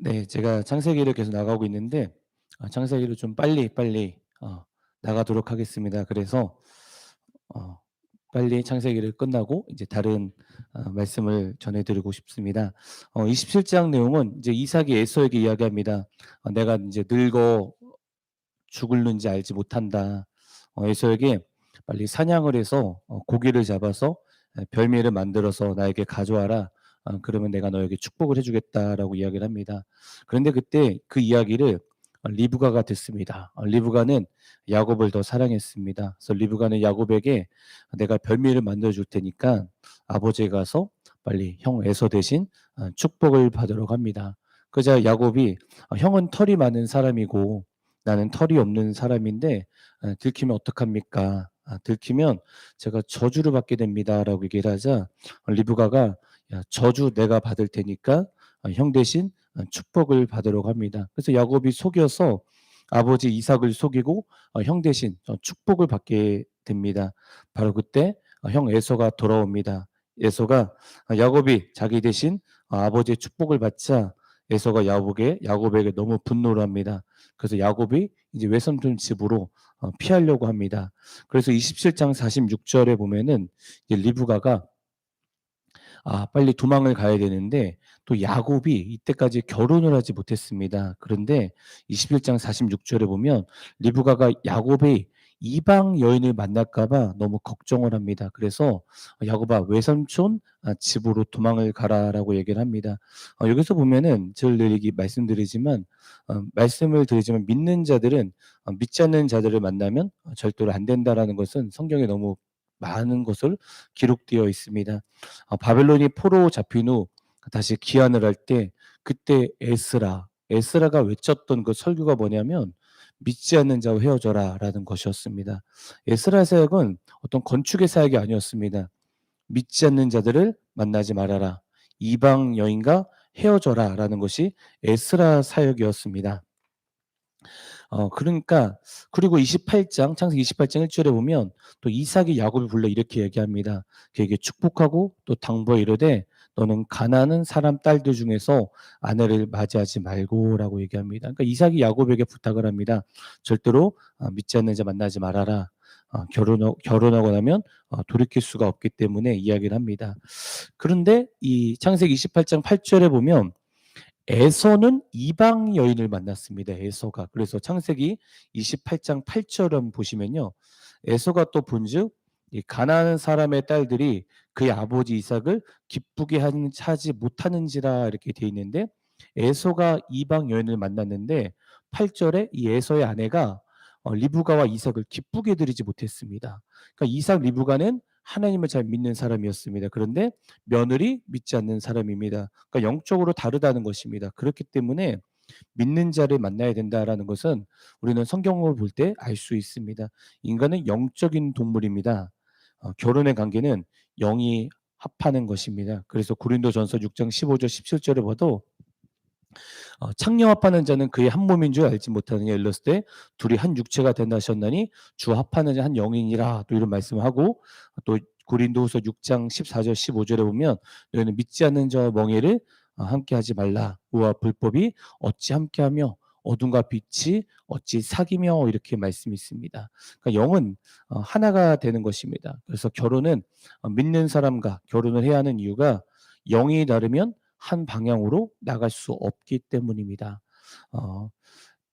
네. 제가 창세기를 계속 나가고 있는데 창세기를 좀 빨리 나가도록 하겠습니다. 그래서 어 빨리 창세기를 끝나고 이제 다른 말씀을 전해 드리고 싶습니다. 27장 내용은 이제 이삭이 에서에게 이야기합니다. "내가 인제 늙어 죽을는지 알지 못한다." 에서에게 "빨리 사냥을 해서 고기를 잡아서 별미를 만들어서 나에게 가져와라. 그러면 내가 너에게 축복을 해 주겠다."라고 이야기를 합니다. 그런데 그때 그 이야기를 리브가가 듣습니다. 리브가는 야곱을 더 사랑했습니다. 그래서 리브가는 야곱에게 "내가 별미를 만들어 줄 테니까 아버지에 가서 빨리 형 에서 대신 축복을 받으러 갑니다." 그러자 야곱이 "형은 털이 많은 사람이고 나는 털이 없는 사람인데 들키면 어떡합니까? 들키면 제가 저주를 받게 됩니다."라고 얘기를 하자 리브가가 "야 저주 내가 받을 테니까 형 대신 축복을 받으러 갑니다." 그래서 야곱이 속여서 아버지 이삭을 속이고 형 대신 축복을 받게 됩니다. 바로 그때 형 에서가 돌아옵니다. 에서가 야곱이 자기 대신 아버지의 축복을 받자 에서가 야곱에게 너무 분노를 합니다. 그래서 야곱이 이제 외삼촌 집으로 피하려고 합니다. 그래서 27장 46 절에 보면은 이제 리브가가 빨리 도망을 가야 되는데 또 야곱이 이때까지 결혼을 하지 못했습니다. 그런데 21장 46 절에 보면 리브가가 야곱의 이방 여인을 만날까 봐 너무 걱정을 합니다. 그래서 "야곱아 외삼촌 집으로 도망을 가라."라고 얘기를 합니다. 여기서 보면은 제가 늘 얘기 말씀을 드리지만 믿는 자들은 믿지 않는 자들을 만나면 절대로 안 된다라는 것은 성경에 너무 많은 것을 기록되어 있습니다. 바벨론이 포로 잡힌 후 다시 귀환을 할 때 그때 에스라가 외쳤던 그 설교가 뭐냐면 "믿지 않는 자와 헤어져라."라는 것이었습니다. 에스라 사역은 어떤 건축의 사역이 아니었습니다. "믿지 않는 자들을 만나지 말아라. 이방 여인과 헤어져라."라는 것이 에스라 사역이었습니다. 그러니까 그리고 28장 창세기 28장 1 절에 보면 또 이삭이 야곱을 불러 이렇게 얘기합니다. 그에게 축복하고 또 당부하여 이르되 "너는 가나안 사람 딸들 중에서 아내를 맞이하지 말고."라고 얘기합니다. 그러니까 이삭이 야곱에게 부탁을 합니다. "절대로 믿지 않는 자 만나지 말아라. 결혼하고 나면 돌이킬 수가 없기 때문에." 이야기를 합니다. 그런데 이 창세기 28장 8 절에 보면 에서는 이방 여인을 만났습니다. 에서가. 그래서 창세기 28장 8 절을 한번 보시면요. 에서가 또 본즉 이 가나안 사람의 딸들이 그의 아버지 이삭을 기쁘게 하지 못하는지라 이렇게 돼 있는데 에서가 이방 여인을 만났는데 8 절에 이 에서의 아내가 리브가와 이삭을 기쁘게 해드리지 못했습니다. 그러니까 이삭 리브가는 하나님을 잘 믿는 사람이었습니다. 그런데 며느리 믿지 않는 사람입니다. 그러니까 영적으로 다르다는 것입니다. 그렇기 때문에 믿는 자를 만나야 된다라는 것은 우리는 성경을 볼 때 알 수 있습니다. 인간은 영적인 동물입니다. 결혼의 관계는 영이 합하는 것입니다. 그래서 고린도전서 6장 15절 17 절에 봐도 "창녀합하는 자는 그의 한 몸인 줄 알지 못하느냐." 일렀을 때 "둘이 한 육체가 된다 하셨나니 주 합하는 자 한 영이니라." 또 이런 말씀을 하고 또 고린도후서 6장 14절 15 절에 보면 "너희는 믿지 않는 자와 멍에를 함께 하지 말라. 의와 불법이 어찌 함께하며 어둠과 빛이 어찌 사귀며." 이렇게 말씀이 있습니다. 그러니까 영은 하나가 되는 것입니다. 그래서 결혼은 믿는 사람과 결혼을 해야 하는 이유가 영이 다르면 한 방향으로 나갈 수 없기 때문입니다. 어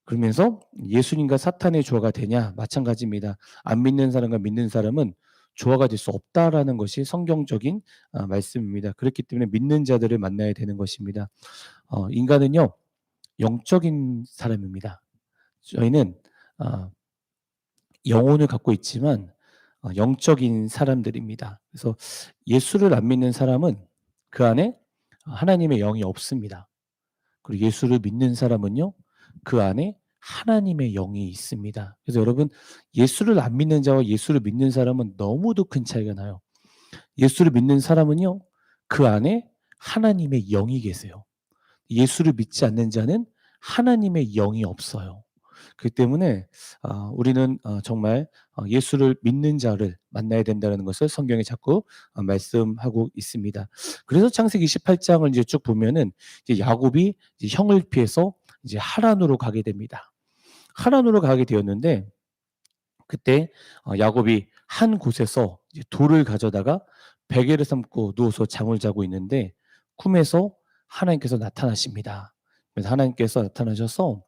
그러면서 예수님과 사탄의 조화가 되냐? 마찬가지입니다. 안 믿는 사람과 믿는 사람은 조화가 될 수 없다라는 것이 성경적인 말씀입니다. 그렇기 때문에 믿는 자들을 만나야 되는 것입니다. 인간은요 영적인 사람입니다. 저희는 어 영혼을 갖고 있지만 영적인 사람들입니다. 그래서 예수를 안 믿는 사람은 그 안에 하나님의 영이 없습니다. 그리고 예수를 믿는 사람은요, 그 안에 하나님의 영이 있습니다. 그래서 여러분, 예수를 안 믿는 자와 예수를 믿는 사람은 너무도 큰 차이가 나요. 예수를 믿는 사람은요, 그 안에 하나님의 영이 계세요. 예수를 믿지 않는 자는 하나님의 영이 없어요. 그렇기 때문에 우리는 정말 예수를 믿는 자를 만나야 된다는 것을 성경에 자꾸 말씀하고 있습니다. 그래서 창세기 28장을 이제 쭉 보면은 이제 야곱이 이제 형을 피해서 이제 하란으로 가게 됩니다. 하란으로 가게 되었는데 그때 야곱이 한 곳에서 이제 돌을 가져다가 베개를 삼고 누워서 잠을 자고 있는데 꿈에서 하나님께서 나타나십니다. 그래서 하나님께서 나타나셔서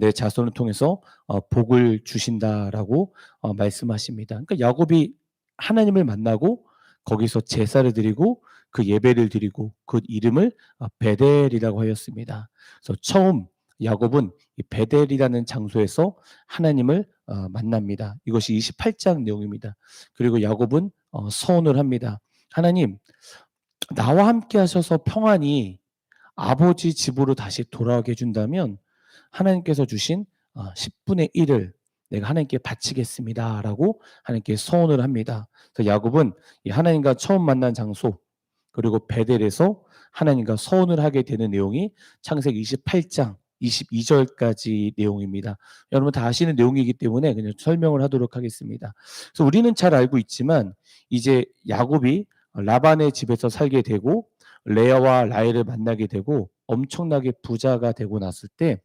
내 자손을 통해서 복을 주신다라고 말씀하십니다. 그러니까 야곱이 하나님을 만나고 거기서 제사를 드리고 그 예배를 드리고 그 이름을 베델이라고 하였습니다. 그래서 처음 야곱은 이 베델이라는 장소에서 하나님을 만납니다. 이것이 28장 내용입니다. 그리고 야곱은 서원을 합니다. 하나님, 나와 함께 하셔서 평안히 아버지 집으로 다시 돌아오게 해준다면 하나님께서 주신 10분의 1을 내가 하나님께 바치겠습니다라고 하나님께 서원을 합니다. 그래서 야곱은 이 하나님과 처음 만난 장소 그리고 베델에서 하나님과 서원을 하게 되는 내용이 창세기 28장 22절까지 내용입니다. 여러분 다 아시는 내용이기 때문에 그냥 설명을 하도록 하겠습니다. 그래서 우리는 잘 알고 있지만 이제 야곱이 라반의 집에서 살게 되고 레아와 라헬을 만나게 되고 엄청나게 부자가 되고 났을 때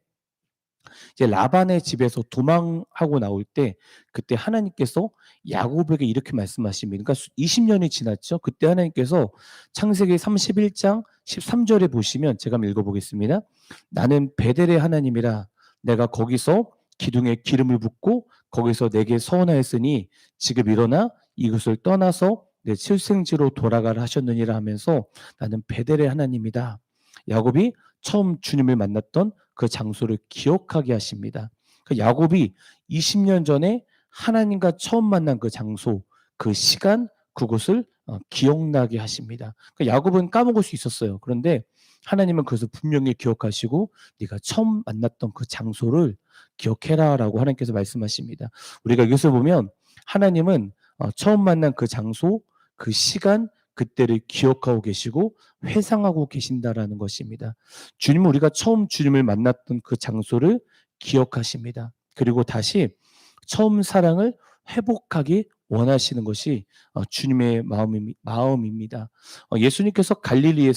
이제 라반의 집에서 도망하고 나올 때 그때 하나님께서 야곱에게 이렇게 말씀하십니다. 그러니까 20년이 지났죠. 그때 하나님께서 창세기 31장 13절에 보시면 제가 한번 읽어보겠습니다. 나는 베델의 하나님이라 내가 거기서 기둥에 기름을 붓고 거기서 내게 서원하였으니 지금 일어나 이곳을 떠나서 내 칠생지로 돌아가라 하셨느니라 하면서 나는 베델의 하나님이다. 야곱이 처음 주님을 만났던 그 장소를 기억하게 하십니다. 그 야곱이 20년 전에 하나님과 처음 만난 그 장소, 그 시간, 그곳을 기억나게 하십니다. 그 야곱은 까먹을 수 있었어요. 그런데 하나님은 그것을 분명히 기억하시고 네가 처음 만났던 그 장소를 기억해라라고 하나님께서 말씀하십니다. 우리가 이것을 보면 하나님은 처음 만난 그 장소, 그 시간, 그때를 기억하고 계시고 회상하고 계신다라는 것입니다. 주님은 우리가 처음 주님을 만났던 그 장소를 기억하십니다. 그리고 다시 처음 사랑을 회복하기 원하시는 것이 주님의 마음입니다. 예수님께서 갈릴리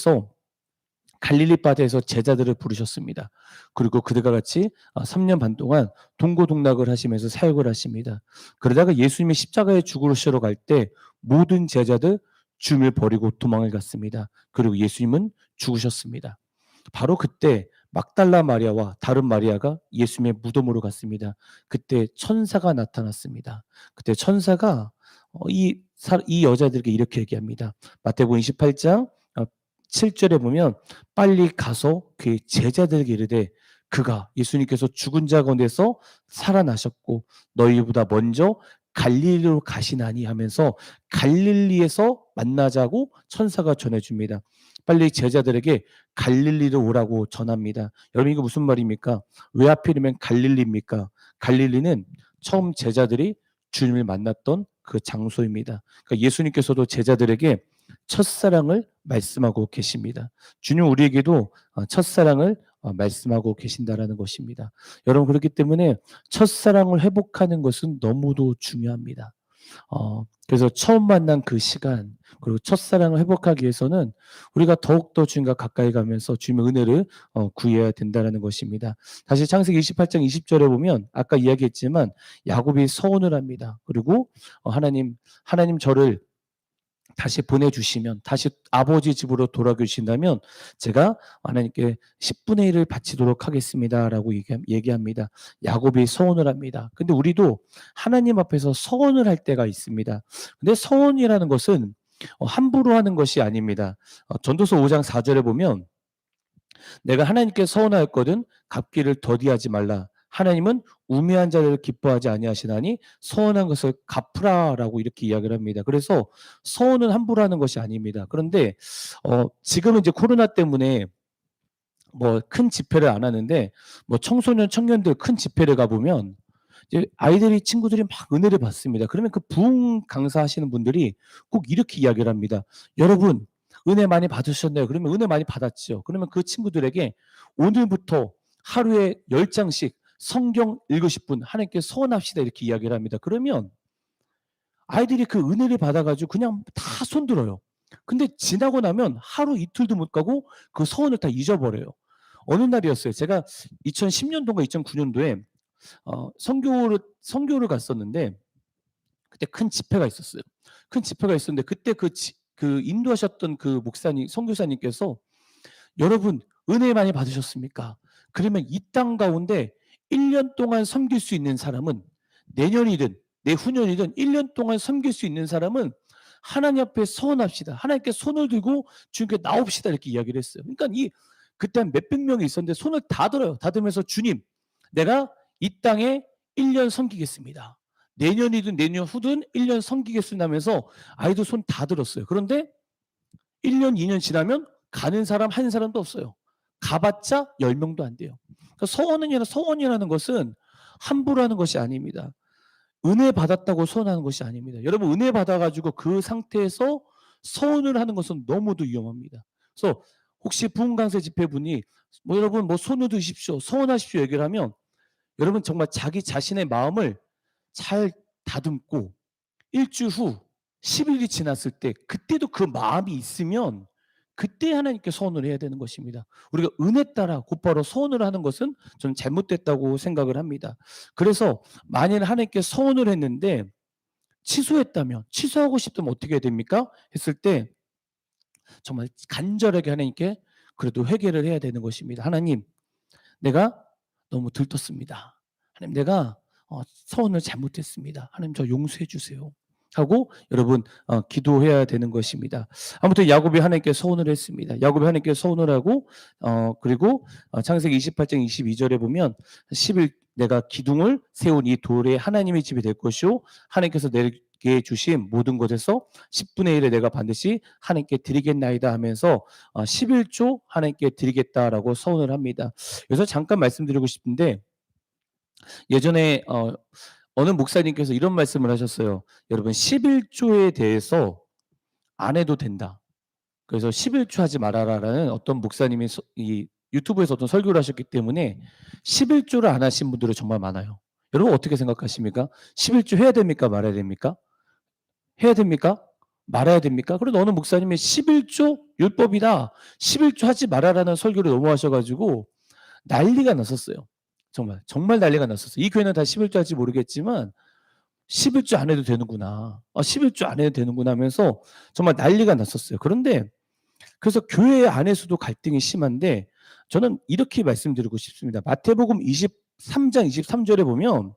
바다에서 제자들을 부르셨습니다. 그리고 그들과 같이 3년 반 동안 동고동락을 하시면서 사역을 하십니다. 그러다가 예수님이 십자가에 죽으시러 갈 때 모든 제자들 주님을 버리고 도망을 갔습니다. 그리고 예수님은 죽으셨습니다. 바로 그때 막달라 마리아와 다른 마리아가 예수님의 무덤으로 갔습니다. 그때 천사가 나타났습니다. 그때 천사가 이 여자들에게 이렇게 얘기합니다. 마태복음 28장 7절에 보면 빨리 가서 그의 제자들에게 이르되 그가 예수님께서 죽은 자 가운데서 살아나셨고 너희보다 먼저 갈릴리로 가시나니 하면서 갈릴리에서 만나자고 천사가 전해줍니다. 빨리 제자들에게 갈릴리로 오라고 전합니다. 여러분 이거 무슨 말입니까? 왜 하필이면 갈릴리입니까? 갈릴리는 처음 제자들이 주님을 만났던 그 장소입니다. 그러니까 예수님께서도 제자들에게 첫사랑을 말씀하고 계십니다. 주님 우리에게도 첫사랑을 말씀하고 계신다라는 것입니다. 여러분 그렇기 때문에 첫사랑을 회복하는 것은 너무도 중요합니다. 그래서 처음 만난 그 시간 그리고 첫사랑을 회복하기 위해서는 우리가 더욱더 주님과 가까이 가면서 주님의 은혜를 구해야 된다는 것입니다. 다시 창세기 28장 20절에 보면 아까 이야기했지만 야곱이 서원을 합니다. 그리고 하나님 저를 다시 보내주시면 다시 아버지 집으로 돌아가 주신다면 제가 하나님께 10분의 1을 바치도록 하겠습니다라고 얘기합니다. 야곱이 서원을 합니다. 근데 우리도 하나님 앞에서 서원을 할 때가 있습니다. 근데 서원이라는 것은 함부로 하는 것이 아닙니다. 전도서 5장 4절에 보면 내가 하나님께 서원하였거든 갚기를 더디하지 말라. 하나님은 우매한 자를 기뻐하지 아니하시나니 서원한 것을 갚으라라고 이렇게 이야기를 합니다. 그래서 서원은 함부로 하는 것이 아닙니다. 그런데 지금은 이제 코로나 때문에 뭐 큰 집회를 안 하는데 뭐 청소년 청년들 큰 집회를 가보면 이제 아이들이 친구들이 막 은혜를 받습니다. 그러면 그 부흥 강사하시는 분들이 꼭 이렇게 이야기를 합니다. 여러분 은혜 많이 받으셨나요? 그러면 은혜 많이 받았죠. 그러면 그 친구들에게 오늘부터 하루에 10장씩 성경 읽으실 분 하나님께 서원합시다 이렇게 이야기를 합니다. 그러면 아이들이 그 은혜를 받아 가지고 그냥 다 손들어요. 근데 지나고 나면 하루 이틀도 못 가고 그 서원을 다 잊어버려요. 어느 날이었어요. 제가 2010 년도인가 2009 년도에 선교를 갔었는데 그때 큰 집회가 있었어요. 큰 집회가 있었는데 그때 그 인도하셨던 그 목사님 선교사님께서 "여러분 은혜 많이 받으셨습니까? 그러면 이 땅 가운데 1년 동안 섬길 수 있는 사람은 내년이든 내후년이든 1년 동안 섬길 수 있는 사람은 하나님 앞에 서원합시다. 하나님께 손을 들고 주님께 나옵시다." 이렇게 이야기를 했어요. 그러니까 그때 한 몇백 명이 있었는데 손을 다 들어요. 다 들면서 "주님, 내가 이 땅에 1년 섬기겠습니다. 내년이든 내년 후든 1년 섬기겠습니다." 하면서 아이들 손 다 들었어요. 그런데 1 년, 2년 지나면 가는 사람 한 사람도 없어요. 가봤자 10 명도 안 돼요. 그러니까 서원이라는 것은 함부로 하는 것이 아닙니다. 은혜 받았다고 서원하는 것이 아닙니다. 여러분 은혜 받아 가지고 그 상태에서 서원을 하는 것은 너무도 위험합니다. 그래서 혹시 부흥강세 집회분이 여러분 손을 드십시오. 서원하십시오 얘기를 하면 여러분 정말 자기 자신의 마음을 잘 다듬고 일주일 후 10 일이 지났을 때 그때도 그 마음이 있으면 그때 하나님께 서원을 해야 되는 것입니다. 우리가 은혜 따라 곧바로 서원을 하는 것은 저는 잘못됐다고 생각을 합니다. 그래서 만일 하나님께 서원을 했는데 취소했다면 취소하고 싶다면 어떻게 해야 됩니까? 했을 때 정말 간절하게 하나님께 그래도 회개를 해야 되는 것입니다. "하나님 내가 너무 들떴습니다. 하나님 내가 서원을 잘못했습니다. 하나님 저 용서해 주세요." 하고 여러분 기도해야 되는 것입니다. 아무튼 야곱이 하나님께 서원을 했습니다. 야곱이 하나님께 서원을 하고 그리고 창세기 28장 22절에 보면 10일 내가 기둥을 세운 이 돌에 하나님의 집이 될 것이요 하나님께서 내게 주신 모든 것에서 10분의 1을 내가 반드시 하나님께 드리겠나이다 하면서 11조 하나님께 드리겠다라고 서원을 합니다. 여기서 잠깐 말씀드리고 싶은데 예전에 어느 목사님께서 이런 말씀을 하셨어요. 여러분 11조에 대해서 안 해도 된다. 그래서 11조 하지 말아라라는 어떤 목사님이 이 유튜브에서 어떤 설교를 하셨기 때문에 11조를 안 하신 분들이 정말 많아요. 여러분 어떻게 생각하십니까? 11조 해야 됩니까? 말아야 됩니까? 해야 됩니까? 말아야 됩니까? 그런데 어느 목사님이 11조 율법이다. 11조 하지 말아라는 설교를 너무 하셔 가지고 난리가 났었어요. 정말 난리가 났었어요. 이 교회는 다 11조 할지 모르겠지만 11조 안 해도 되는구나. 11조 안 해도 되는구나 하면서 정말 난리가 났었어요. 그런데 그래서 교회 안에서도 갈등이 심한데 저는 이렇게 말씀드리고 싶습니다. 마태복음 23장 23절에 보면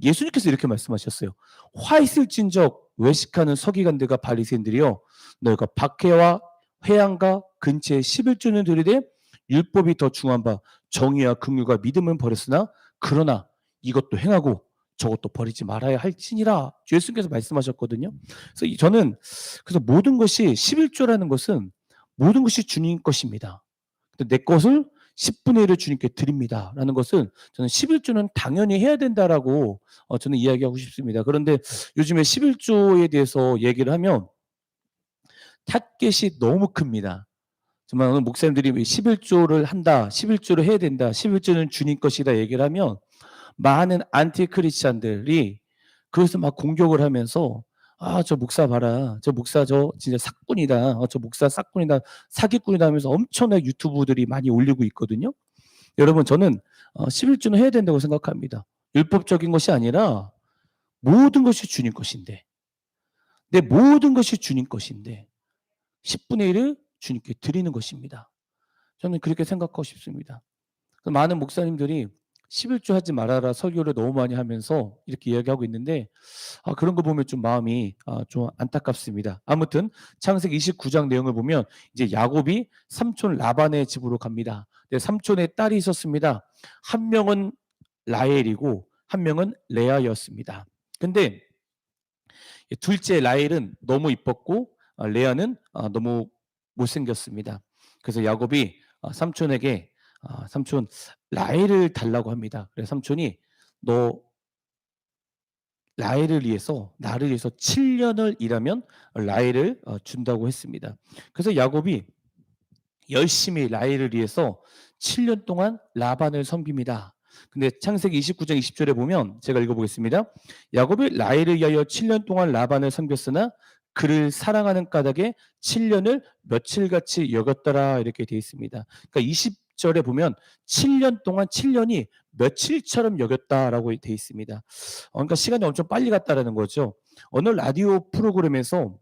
예수님께서 이렇게 말씀하셨어요. "화 있을진적 외식하는 서기관들과 바리새인들이여 너희가 박해와 회양과 근처에 11조는 들이되 율법이 더 중한 바 정의와 긍휼과 믿음은 버렸으나 그러나 이것도 행하고 저것도 버리지 말아야 할지니라." 예수님께서 말씀하셨거든요. 그래서 저는 모든 것이 11조라는 것은 모든 것이 주님 것입니다. 근데 내 것을 10분의 1을 주님께 드립니다라는 것은 저는 11조는 당연히 해야 된다라고 저는 이야기하고 싶습니다. 그런데 요즘에 11조에 대해서 얘기를 하면 타겟이 너무 큽니다. 정말 오늘 목사님들이 11조를 한다, 11조를 해야 된다, 11조는 주님 것이다 얘기를 하면 많은 안티 크리스찬들이 그것을 막 공격을 하면서 "아 저 목사 봐라. 저 목사 저 진짜 삭꾼이다. 저 목사 싹꾼이다. 사기꾼이다." 하면서 엄청나게 유튜브들이 많이 올리고 있거든요. 여러분 저는 11조는 해야 된다고 생각합니다. 율법적인 것이 아니라 모든 것이 주님 것인데 내 모든 것이 주님 것인데 10분의 1을 주님께 드리는 것입니다. 저는 그렇게 생각하고 싶습니다. 많은 목사님들이 11조 하지 말아라 설교를 너무 많이 하면서 이렇게 이야기하고 있는데 그런 거 보면 좀 마음이 좀 안타깝습니다. 아무튼 창세기 29장 내용을 보면 이제 야곱이 삼촌 라반의 집으로 갑니다. 네, 삼촌의 딸이 있었습니다. 한 명은 라헬이고 한 명은 레아였습니다. 근데 둘째 라헬은 너무 이뻤고 레아는 너무 못생겼습니다. 그래서 야곱이 삼촌에게 삼촌 라헬을 달라고 합니다. 그래서 삼촌이 너 라헬을 위해서 나를 위해서 7년을 일하면 라헬을 준다고 했습니다. 그래서 야곱이 열심히 라헬을 위해서 7년 동안 라반을 섬깁니다. 근데 창세기 29장 20절에 보면 제가 읽어보겠습니다. 야곱이 라헬을 위하여 7년 동안 라반을 섬겼으나 그를 사랑하는 까닭에 7년을 며칠같이 여겼더라 이렇게 되어 있습니다. 그러니까 20절에 보면 7년 동안 7년이 며칠처럼 여겼다라고 되어 있습니다. 그러니까 시간이 엄청 빨리 갔다라는 거죠. 어느 라디오 프로그램에서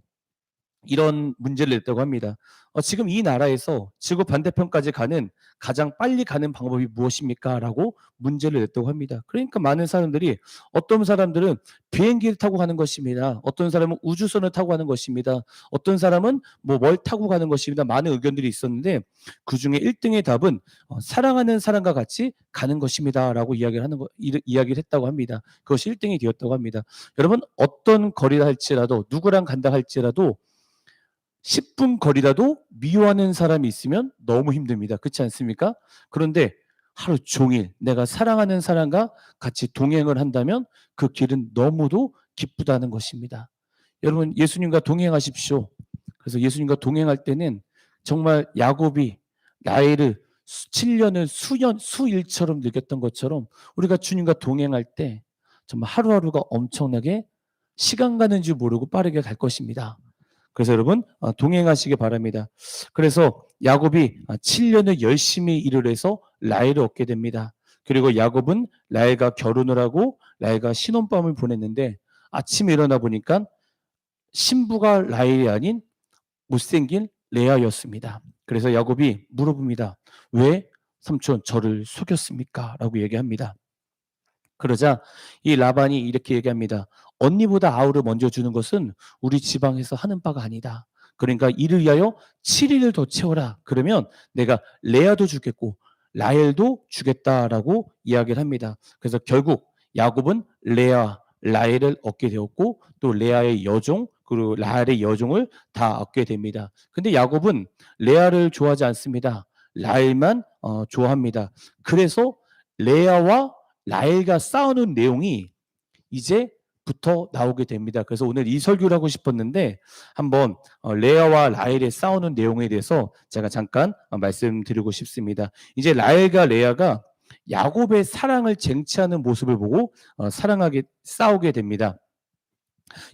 이런 문제를 냈다고 합니다. 지금 이 나라에서 지구 반대편까지 가는 가장 빨리 가는 방법이 무엇입니까? 라고 문제를 냈다고 합니다. 그러니까 많은 사람들이 어떤 사람들은 비행기를 타고 가는 것입니다. 어떤 사람은 우주선을 타고 가는 것입니다. 어떤 사람은 뭐 뭘 타고 가는 것입니다. 많은 의견들이 있었는데 그중에 1등의 답은 사랑하는 사람과 같이 가는 것입니다. 라고 이야기를 했다고 합니다. 그것이 1등이 되었다고 합니다. 여러분 어떤 거리를 할지라도 누구랑 간다 할지라도 10분 거리라도 미워하는 사람이 있으면 너무 힘듭니다. 그렇지 않습니까? 그런데 하루 종일 내가 사랑하는 사람과 같이 동행을 한다면 그 길은 너무도 기쁘다는 것입니다. 여러분 예수님과 동행하십시오. 그래서 예수님과 동행할 때는 정말 야곱이 라헬을 7년을 수일처럼 느꼈던 것처럼 우리가 주님과 동행할 때 정말 하루하루가 엄청나게 시간 가는 줄 모르고 빠르게 갈 것입니다. 그래서 여러분 동행하시기 바랍니다. 그래서 야곱이 7년을 열심히 일을 해서 라헬을 얻게 됩니다. 그리고 야곱은 라헬과 결혼을 하고 라헬과 신혼밤을 보냈는데 아침에 일어나 보니까 신부가 라헬이 아닌 못생긴 레아였습니다. 그래서 야곱이 물어봅니다. 왜 삼촌 저를 속였습니까? 라고 얘기합니다. 그러자 이 라반이 이렇게 얘기합니다. 언니보다 아우를 먼저 주는 것은 우리 지방에서 하는 바가 아니다. 그러니까 이를 위하여 7일을 더 채워라. 그러면 내가 레아도 주겠고 라헬도 주겠다라고 이야기를 합니다. 그래서 결국 야곱은 레아, 라헬을 얻게 되었고 또 레아의 여종 그리고 라헬의 여종을 다 얻게 됩니다. 근데 야곱은 레아를 좋아하지 않습니다. 라헬만 좋아합니다. 그래서 레아와 라헬과 싸우는 내용이 이제부터 나오게 됩니다. 그래서 오늘 이 설교를 하고 싶었는데 한번 레아와 라헬의 싸우는 내용에 대해서 제가 잠깐 말씀드리고 싶습니다. 이제 라헬과 레아가 야곱의 사랑을 쟁취하는 모습을 보고 싸우게 됩니다.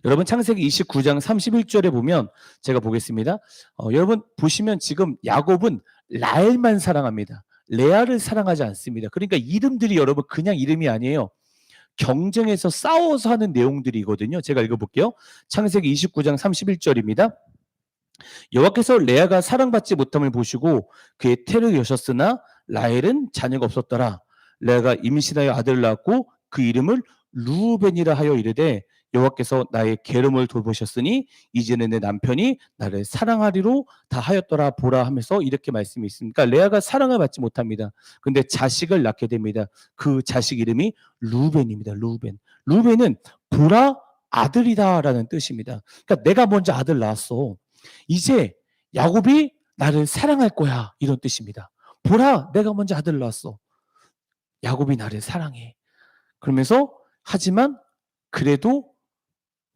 여러분 창세기 29장 31절에 보면 제가 보겠습니다. 여러분 보시면 지금 야곱은 라헬만 사랑합니다. 레아를 사랑하지 않습니다. 그러니까 이름들이 여러분 그냥 이름이 아니에요. 경쟁에서 싸워서 하는 내용들이거든요. 제가 읽어볼게요. 창세기 29장 31절입니다. 여호와께서 레아가 사랑받지 못함을 보시고 그의 태를 여셨으나 라헬은 자녀가 없었더라. 레아가 임신하여 아들을 낳았고 그 이름을 루벤이라 하여 이르되 여호와께서 나의 계름을 돌보셨으니 이제는 내 남편이 나를 사랑하리로 다 하였더라 보라 하면서 이렇게 말씀이 있습니다. 그러니까 레아가 사랑을 받지 못합니다. 근데 자식을 낳게 됩니다. 그 자식 이름이 루벤입니다. 루벤은 보라 아들이다라는 뜻입니다. 그러니까 내가 먼저 아들 낳았어. 이제 야곱이 나를 사랑할 거야 이런 뜻입니다. 보라 내가 먼저 아들 낳았어. 야곱이 나를 사랑해. 그러면서 하지만 그래도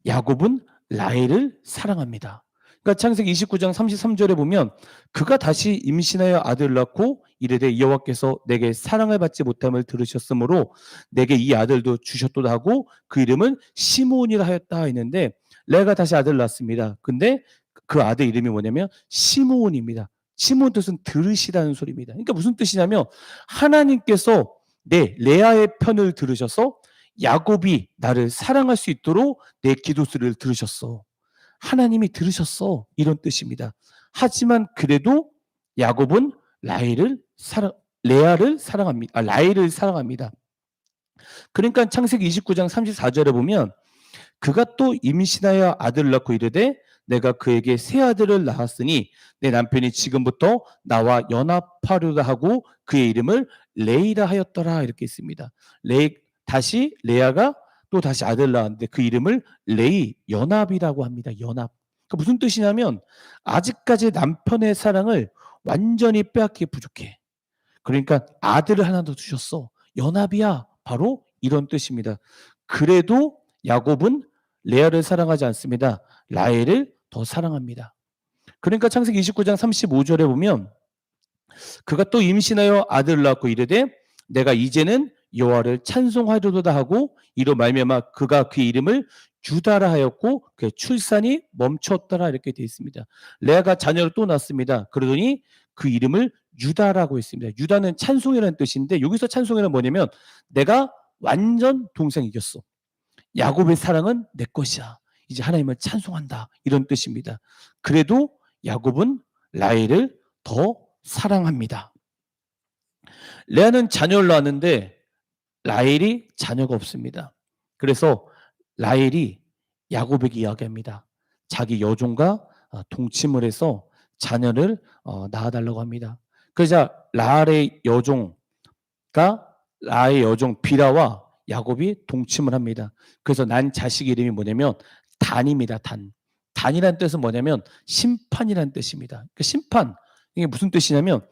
야곱은 라헬을 사랑합니다. 그러니까 창세기 29장 33절에 보면 그가 다시 임신하여 아들을 낳고 이르되 여호와께서 내게 사랑을 받지 못함을 들으셨으므로 내게 이 아들도 주셨도다 하고 그 이름은 시므온이라 하였다 했는데 레아가 다시 아들을 낳습니다. 근데 그 아들 이름이 뭐냐면 시므온입니다. 시므온 뜻은 들으시다는 소리입니다. 그러니까 무슨 뜻이냐면 하나님께서 레아의 편을 들으셔서 야곱이 나를 사랑할 수 있도록 내 기도소리를 들으셨어. 하나님이 들으셨어. 이런 뜻입니다. 하지만 그래도 야곱은 레아를 사랑합니다. 라헬을 사랑합니다. 그러니까 창세기 29장 34절에 보면 그가 또 임신하여 아들을 낳고 이르되 내가 그에게 새 아들을 낳았으니 내 남편이 지금부터 나와 연합하려다 하고 그의 이름을 레이라 하였더라 이렇게 있습니다. 다시 레아가 또 다시 아들을 낳았는데 그 이름을 레이 연합이라고 합니다. 연합. 그러니까 무슨 뜻이냐면 아직까지 남편의 사랑을 완전히 빼앗기 부족해. 그러니까 아들을 하나 더 주셨어. 연합이야. 바로 이런 뜻입니다. 그래도 야곱은 레아를 사랑하지 않습니다. 라헬을 더 사랑합니다. 그러니까 창세기 29장 35절에 보면 그가 또 임신하여 아들을 낳고 이르되 내가 이제는 여호와를 찬송하려도다 하고 이로 말미암아 그가 그의 이름을 유다라 하였고 그의 출산이 멈췄더라 이렇게 되어 있습니다. 레아가 자녀를 또 낳습니다. 그러더니 그 이름을 유다라고 했습니다. 유다는 찬송이라는 뜻인데 여기서 찬송이란 뭐냐면 내가 완전 동생 이겼어. 야곱의 사랑은 내 것이야. 이제 하나님을 찬송한다. 이런 뜻입니다. 그래도 야곱은 라헬을 더 사랑합니다. 레아는 자녀를 낳았는데 라헬이 자녀가 없습니다. 그래서 라헬이 야곱에게 이야기합니다. 자기 여종과 동침을 해서 자녀를 낳아달라고 합니다. 그러자 라헬의 여종과 라헬의 여종 비라와 야곱이 동침을 합니다. 그래서 난 자식 이름이 뭐냐면 단입니다. 단. 단이라는 뜻은 뭐냐면 심판이라는 뜻입니다. 그 심판, 이게 무슨 뜻이냐면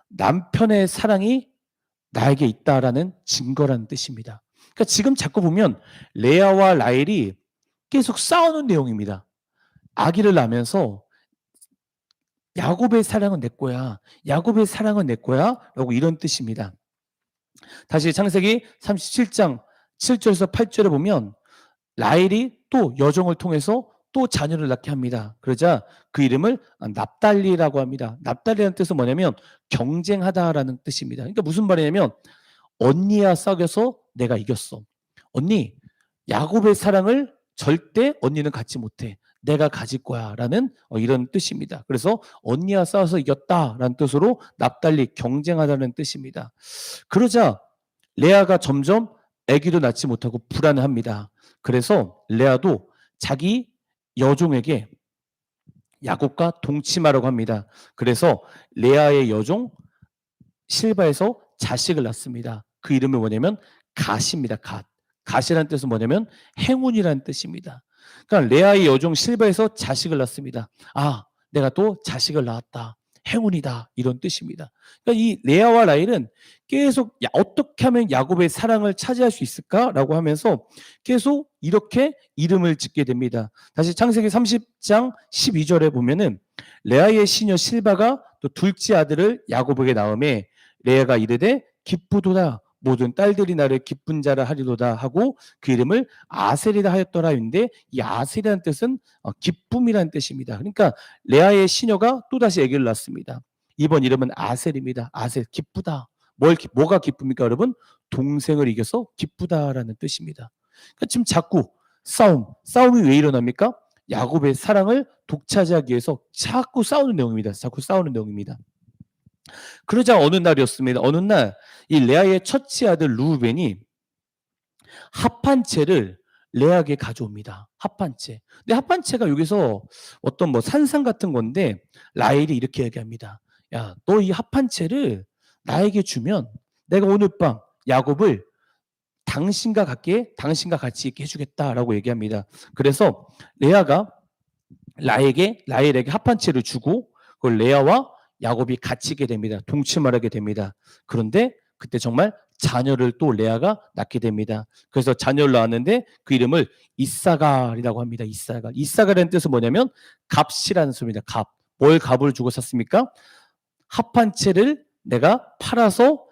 남편의 사랑이 나에게 있다라는 증거라는 뜻입니다. 그러니까 지금 자꾸 보면 레아와 라헬이 계속 싸우는 내용입니다. 아기를 낳으면서 야곱의 사랑은 내 거야. 야곱의 사랑은 내 거야. 라고 이런 뜻입니다. 다시 창세기 37장 7절에서 8절에 보면 라헬이 또 여종을 통해서 또 자녀를 낳게 합니다. 그러자 그 이름을 납달리라고 합니다. 납달리라는 뜻은 뭐냐면 경쟁하다라는 뜻입니다. 그러니까 무슨 말이냐면 언니야 싸워서 내가 이겼어. 언니, 야곱의 사랑을 절대 언니는 갖지 못해. 내가 가질 거야 라는 이런 뜻입니다. 그래서 언니와 싸워서 이겼다라는 뜻으로 납달리 경쟁하다는 뜻입니다. 그러자 레아가 점점 아기도 낳지 못하고 불안해합니다. 그래서 레아도 자기 여종에게 야곱과 동침하라고 합니다. 그래서 레아의 여종 실바에서 자식을 낳습니다. 그 이름이 뭐냐면 갓입니다. 갓. 갓이라는 뜻은 뭐냐면 행운이라는 뜻입니다. 그러니까 레아의 여종 실바에서 자식을 낳습니다. 아, 내가 또 자식을 낳았다. 행운이다. 이런 뜻입니다. 그러니까 이 레아와 라헬은 계속 어떻게 하면 야곱의 사랑을 차지할 수 있을까라고 하면서 계속 이렇게 이름을 짓게 됩니다. 다시 창세기 30장 12절에 보면은 레아의 시녀 실바가 또 둘째 아들을 야곱에게 낳음에 레아가 이르되 기쁘도다. 모든 딸들이 나를 기쁜 자라 하리로다 하고 그 이름을 아셀이라 하였더라 인데 이 아셀이라는 뜻은 기쁨이라는 뜻입니다. 그러니까 레아의 시녀가 또다시 아기를 낳습니다. 이번 이름은 아셀입니다. 아셀, 기쁘다. 뭐가 기쁩니까 여러분? 동생을 이겨서 기쁘다라는 뜻입니다. 그러니까 지금 자꾸 싸움이 왜 일어납니까? 야곱의 사랑을 독차지하기 위해서 자꾸 싸우는 내용입니다. 자꾸 싸우는 내용입니다. 그러자 어느 날이었습니다. 어느 날 이 레아의 첫째 아들 루벤이 합판채를 레아에게 가져옵니다. 합판채. 근데 합판채가 여기서 어떤 뭐 산상 같은 건데 라헬이 이렇게 얘기합니다. 야, 너 이 합판채를 나에게 주면 내가 오늘 밤 야곱을 당신과 같이 있게 해주겠다라고 얘기합니다. 그래서 레아가 라헬에게 합판채를 주고 그걸 레아와 야곱이 갇히게 됩니다. 동침을 하게 됩니다. 그런데 그때 정말 자녀를 또 레아가 낳게 됩니다. 그래서 자녀를 낳았는데 그 이름을 이사갈이라고 합니다. 이사갈. 이사갈이라는 뜻은 뭐냐면 값이라는 소리입니다. 값. 뭘 값을 주고 샀습니까? 합한 채를 내가 팔아서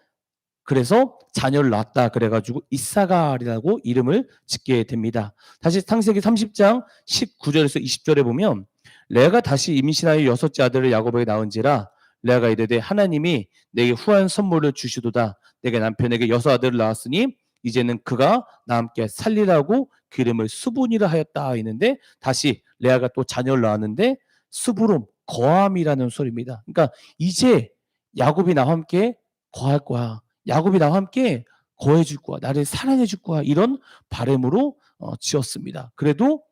그래서 자녀를 낳았다. 그래가지고 이사갈이라고 이름을 짓게 됩니다. 다시 창세기 30장 19절에서 20절에 보면 레아가 다시 임신하여 여섯째 아들을 야곱에게 낳은지라 레아가 이르되 하나님이 내게 후한 선물을 주시도다. 내게 남편에게 여섯 아들을 낳았으니 이제는 그가 나와 함께 살리라고 그 이름을 수분이라 하였다 했는데 다시 레아가 또 자녀를 낳았는데 수부름, 거함이라는 소리입니다. 그러니까 이제 야곱이 나와 함께 거할 거야. 야곱이 나와 함께 거해 줄 거야. 나를 사랑해 줄 거야. 이런 바람으로 지었습니다. 그래도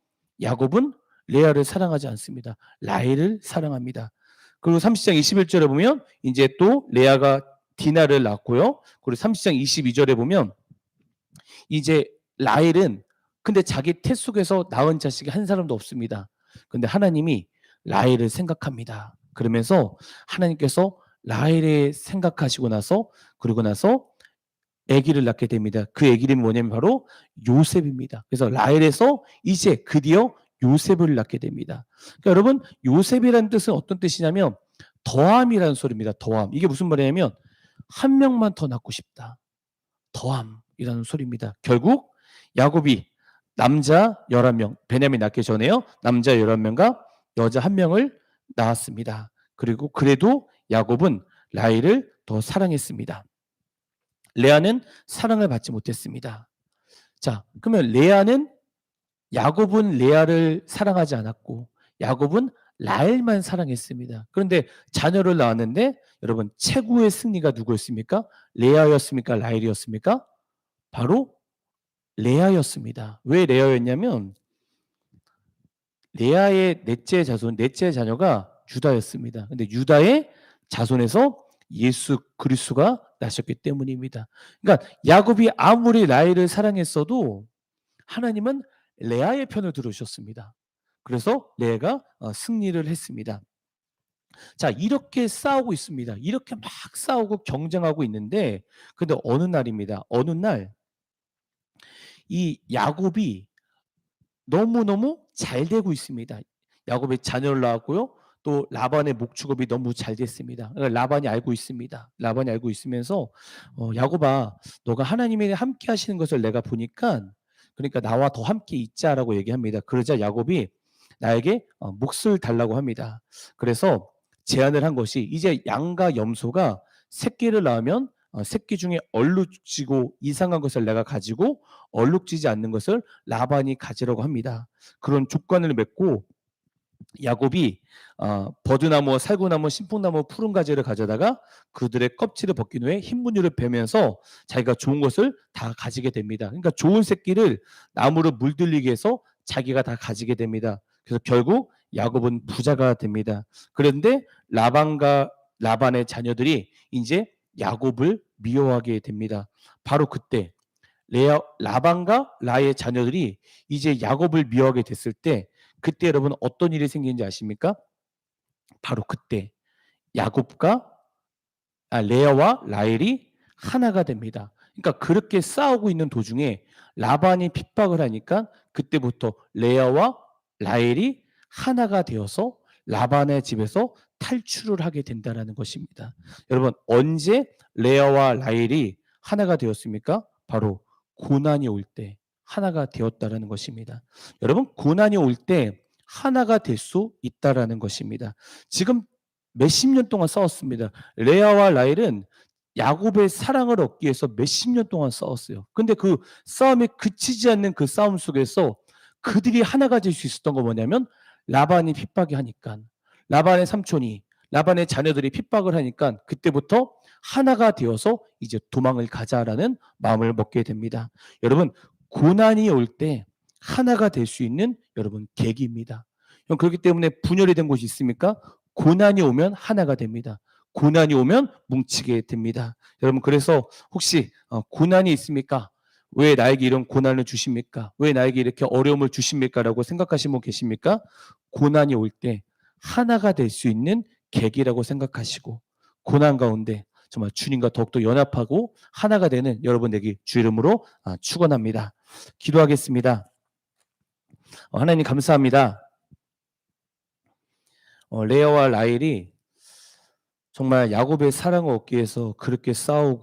야곱은 레아를 사랑하지 않습니다. 라헬을 사랑합니다. 그리고 30장 21절에 보면 이제 또 레아가 디나를 낳고요. 그리고 30장 22절에 보면 이제 라헬은 근데 자기 태 속에서 낳은 자식이 한 사람도 없습니다. 근데 하나님이 라헬을 생각합니다. 그러면서 하나님께서 라헬을 생각하시고 나서 그러고 나서 아기를 낳게 됩니다. 그 아기 이름이 뭐냐면 바로 요셉입니다. 그래서 라헬에서 이제 드디어 요셉을 낳게 됩니다. 그러니까 여러분 요셉이라는 뜻은 어떤 뜻이냐면 더함이라는 소리입니다. 더함. 이게 무슨 말이냐면 한 명만 더 낳고 싶다. 더함이라는 소리입니다. 결국 야곱이 남자 11명, 베냐민 낳기 전에요. 남자 11명과 여자 1명을 낳았습니다. 그리고 그래도 야곱은 라헬을 더 사랑했습니다. 레아는 사랑을 받지 못했습니다. 자, 그러면 야곱은 레아를 사랑하지 않았고 야곱은 라헬만 사랑했습니다. 그런데 자녀를 낳았는데 여러분 최고의 승리가 누구였습니까? 레아였습니까? 라헬이었습니까? 바로 레아였습니다. 왜 레아였냐면 레아의 넷째 자녀가 유다였습니다. 근데 유다의 자손에서 예수 그리스도가 나셨기 때문입니다. 그러니까 야곱이 아무리 라헬을 사랑했어도 하나님은 레아의 편을 들으셨습니다. 그래서 레아가 승리를 했습니다. 자, 이렇게 싸우고 있습니다. 이렇게 막 싸우고 경쟁하고 있는데 근데 어느 날입니다. 어느 날 이 야곱이 너무너무 잘 되고 있습니다. 야곱이 자녀를 낳았고요. 또 라반의 목축업이 너무 잘 됐습니다. 라반이 알고 있습니다. 라반이 알고 있으면서 야곱아, 너가 하나님이 함께 하시는 것을 내가 보니까 그러니까 나와 더 함께 있자라고 얘기합니다. 그러자 야곱이 나에게 몫을 달라고 합니다. 그래서 제안을 한 것이 이제 양과 염소가 새끼를 낳으면 새끼 중에 얼룩지고 이상한 것을 내가 가지고 얼룩지지 않는 것을 라반이 가지라고 합니다. 그런 조건을 맺고 야곱이 버드나무, 살구나무, 신풍나무, 푸른 가지를 가져다가 그들의 껍질을 벗긴 후에 흰 분유를 베면서 자기가 좋은 것을 다 가지게 됩니다. 그러니까 좋은 새끼를 나무로 물들이게 해서 자기가 다 가지게 됩니다. 그래서 결국 야곱은 부자가 됩니다. 그런데 라반의 자녀들이 이제 야곱을 미워하게 됩니다. 바로 그때 라반과 라의 자녀들이 이제 야곱을 미워하게 됐을 때 그때 여러분 어떤 일이 생기는지 아십니까? 바로 그때 야곱과 레아와 라헬이 하나가 됩니다. 그러니까 그렇게 싸우고 있는 도중에 라반이 핍박을 하니까 그때부터 레아와 라헬이 하나가 되어서 라반의 집에서 탈출을 하게 된다는 것입니다. 여러분 언제 레아와 라헬이 하나가 되었습니까? 바로 고난이 올 때 하나가 되었다라는 것입니다. 여러분 고난이 올 때 하나가 될 수 있다라는 것입니다. 지금 몇십 년 동안 싸웠습니다. 레아와 라헬은 야곱의 사랑을 얻기 위해서 몇십 년 동안 싸웠어요. 근데 그 싸움이 그치지 않는 그 싸움 속에서 그들이 하나가 될 수 있었던 건 뭐냐면 라반이 핍박이 하니까 라반의 자녀들이 핍박을 하니까 그때부터 하나가 되어서 이제 도망을 가자라는 마음을 먹게 됩니다. 여러분 고난이 올 때 하나가 될 수 있는 여러분 계기입니다. 그렇기 때문에 분열이 된 곳이 있습니까? 고난이 오면 하나가 됩니다. 고난이 오면 뭉치게 됩니다. 여러분 그래서 혹시 고난이 있습니까? 왜 나에게 이런 고난을 주십니까? 왜 나에게 이렇게 어려움을 주십니까? 라고 생각하시는 분 계십니까? 고난이 올 때 하나가 될 수 있는 계기라고 생각하시고 고난 가운데 정말 주님과 더욱더 연합하고 하나가 되는 여러분 되기 주 이름으로 축원합니다. 기도하겠습니다. 하나님 감사합니다. 레아와 라헬이 정말 야곱의 사랑을 얻기 위해서 그렇게 싸우고